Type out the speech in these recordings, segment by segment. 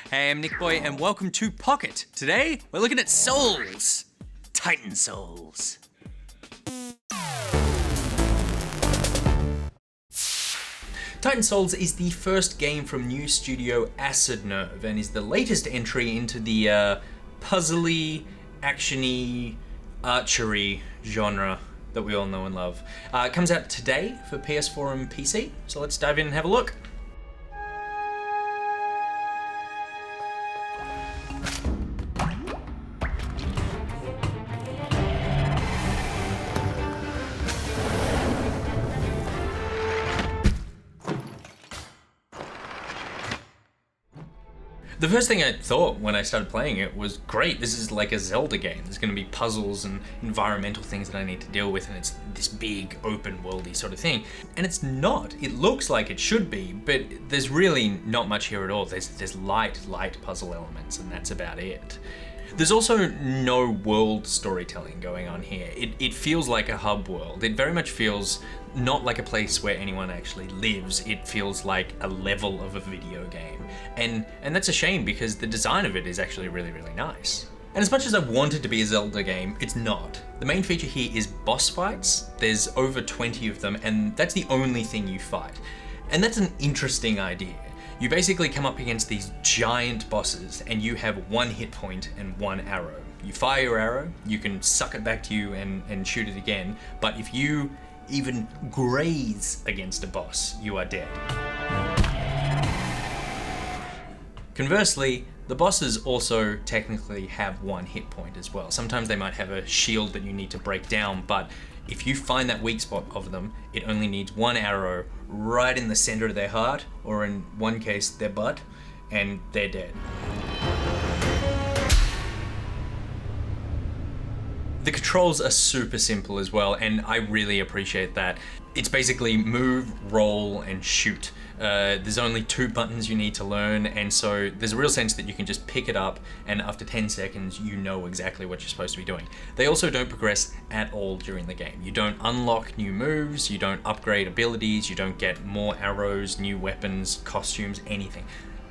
Hey, I'm NichBoy and welcome to Pocket. Today, we're looking at Souls. Titan Souls. Titan Souls is the first game from new studio Acid Nerve and is the latest entry into the puzzly, actiony, archery genre that we all know and love. It comes out today for PS4 and PC, so let's dive in and have a look. The first thing I thought when I started playing it was, great, this is like a Zelda game. There's going to be puzzles and environmental things that I need to deal with, and it's this big, open worldy sort of thing. And it's not. It looks like it should be, but there's really not much here at all. There's light puzzle elements, and that's about it. There's also no world storytelling going on here. It feels like a hub world. It very much feels not like a place where anyone actually lives. It feels like a level of a video game. And that's a shame because the design of it is actually really, really nice. And as much as I want it to be a Zelda game, it's not. The main feature here is boss fights. There's over 20 of them, and that's the only thing you fight. And that's an interesting idea. You basically come up against these giant bosses and you have one hit point and one arrow. You fire your arrow, you can suck it back to you and shoot it again, but if you even graze against a boss, you are dead. Conversely, the bosses also technically have one hit point as well. Sometimes they might have a shield that you need to break down, but if you find that weak spot of them, it only needs one arrow right in the center of their heart, or in one case, their butt, and they're dead. The controls are super simple as well, and I really appreciate that. It's basically move, roll, and shoot. There's only 2 buttons you need to learn, and so there's a real sense that you can just pick it up, and after 10 seconds, you know exactly what you're supposed to be doing. They also don't progress at all during the game. You don't unlock new moves, you don't upgrade abilities, you don't get more arrows, new weapons, costumes, anything.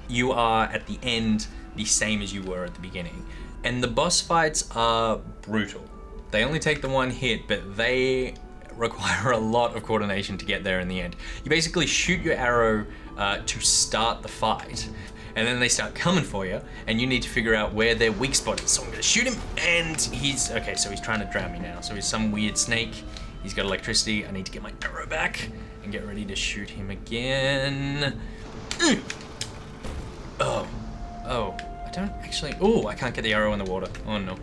You are, at the end, the same as you were at the beginning. And the boss fights are brutal. They only take the one hit, but they require a lot of coordination to get there in the end. You basically shoot your arrow to start the fight, and then they start coming for you, and you need to figure out where their weak spot is. So I'm gonna shoot him, and he's trying to drown me now. So he's some weird snake, he's got electricity, I need to get my arrow back, and get ready to shoot him again. Oh, I don't actually, I can't get the arrow in the water. Oh no.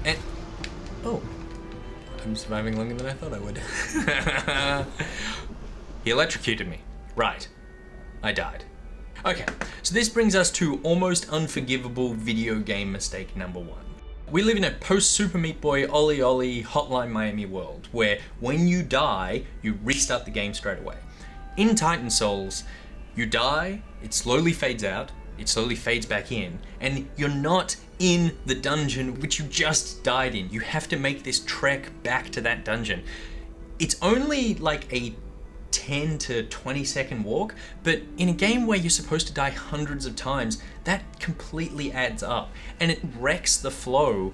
And, I'm surviving longer than I thought I would. He electrocuted me. Right. I died. Okay, so this brings us to almost unforgivable video game mistake number 1. We live in a post-Super Meat Boy, Ollie Ollie, Hotline Miami world, where when you die, you restart the game straight away. In Titan Souls, you die, it slowly fades out, it slowly fades back in, and you're not in the dungeon which you just died in. You have to make this trek back to that dungeon. It's only like a 10 to 20 second walk, but in a game where you're supposed to die hundreds of times, that completely adds up, and it wrecks the flow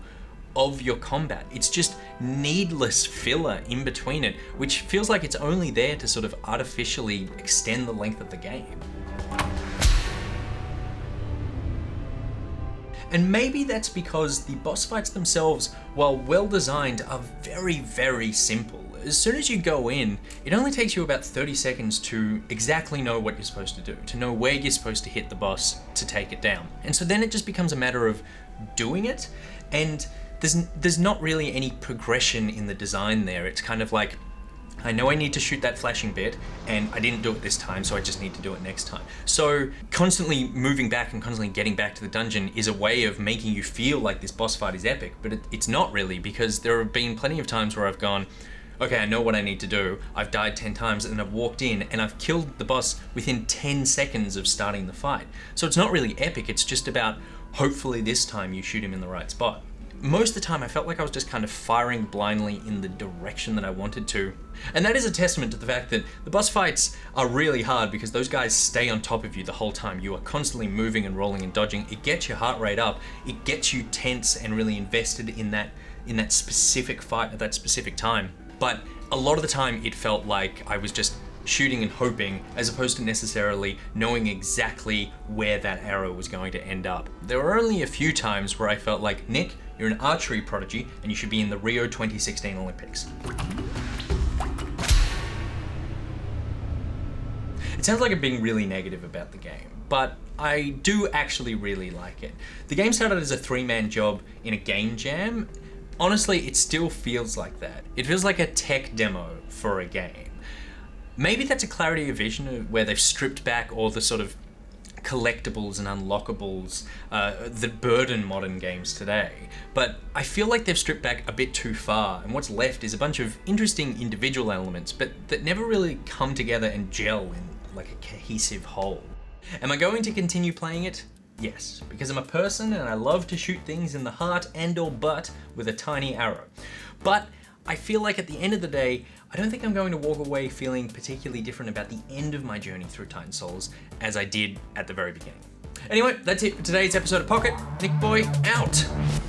of your combat. It's just needless filler in between it, which feels like it's only there to sort of artificially extend the length of the game. And maybe that's because the boss fights themselves, while well designed, are very, very simple. As soon as you go in, it only takes you about 30 seconds to exactly know what you're supposed to do, to know where you're supposed to hit the boss to take it down. And so then it just becomes a matter of doing it, and there's not really any progression in the design there. It's kind of like, I know I need to shoot that flashing bit, and I didn't do it this time, so I just need to do it next time. So constantly moving back and constantly getting back to the dungeon is a way of making you feel like this boss fight is epic, but it's not really, because there have been plenty of times where I've gone, okay, I know what I need to do, I've died 10 times, and I've walked in, and I've killed the boss within 10 seconds of starting the fight. So it's not really epic, it's just about, hopefully this time you shoot him in the right spot. most of the time I felt like I was just kind of firing blindly in the direction that I wanted to. And that is a testament to the fact that the boss fights are really hard because those guys stay on top of you the whole time. You are constantly moving and rolling and dodging. It gets your heart rate up. It gets you tense and really invested in that specific fight at that specific time. But a lot of the time it felt like I was just shooting and hoping, as opposed to necessarily knowing exactly where that arrow was going to end up. There were only a few times where I felt like, Nick, you're an archery prodigy and you should be in the Rio 2016 Olympics. It sounds like I'm being really negative about the game, but I do actually really like it. The game started as a 3-man job in a game jam. Honestly, it still feels like that. It feels like a tech demo for a game. Maybe that's a clarity of vision of where they've stripped back all the sort of collectibles and unlockables that burden modern games today. But I feel like they've stripped back a bit too far, and what's left is a bunch of interesting individual elements, but that never really come together and gel in like a cohesive whole. Am I going to continue playing it? Yes, because I'm a person and I love to shoot things in the heart and or butt with a tiny arrow. But I feel like at the end of the day, I don't think I'm going to walk away feeling particularly different about the end of my journey through Titan Souls as I did at the very beginning. Anyway, that's it for today's episode of Pocket. NichBoy out.